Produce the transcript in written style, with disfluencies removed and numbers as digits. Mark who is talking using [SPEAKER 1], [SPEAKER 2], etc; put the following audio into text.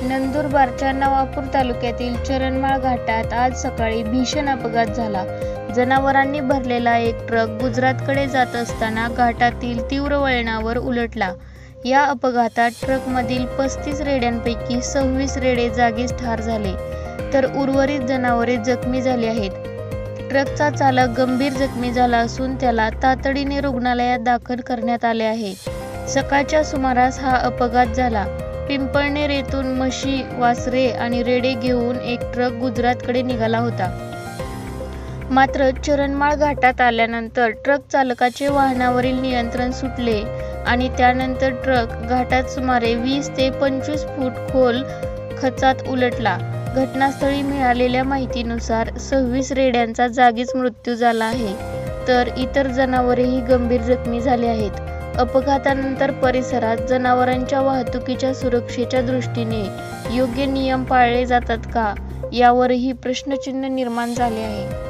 [SPEAKER 1] नंदुरबारच्या नवापूर तालुक्यातील चरणमाळ घाटात आज सकाळी भीषण अपघात झाला. जनावरांनी भरलेला एक ट्रक गुजरातकडे जात असताना घाटातील तीव्र वळणावर उलटला. या अपघातात ट्रकमधील 35 रेड्यांपैकी 26 रेडे जागीच ठार झाले, तर उर्वरित जनावरे जखमी झाली आहेत. ट्रकचा चालक गंभीर जखमी झाला असून त्याला तातडीने रुग्णालयात दाखल करण्यात आले आहे. सकाळच्या सुमारास हा अपघात झाला. पिंपळनेर येथून म्हशी, वासरे आणि रेडे घेऊन एक ट्रक गुजरातकडे निघाला होता. मात्र चरणमाळ घाटात आल्यानंतर ट्रक चालकाचे वाहनावरील नियंत्रण सुटले आणि त्यानंतर ट्रक घाटात सुमारे 20 ते 25 फूट खोल खचात उलटला. घटनास्थळी मिळालेल्या माहितीनुसार 26 रेड्यांचा जागीच मृत्यू झाला आहे, तर इतर जनावरेही गंभीर जखमी झाले आहेत. अपघातानंतर परिसरात जनावरांच्या वाहतुकीच्या सुरक्षेच्या दृष्टीने योग्य नियम पाळले जातात का, यावरही प्रश्नचिन्ह निर्माण झाले आहे.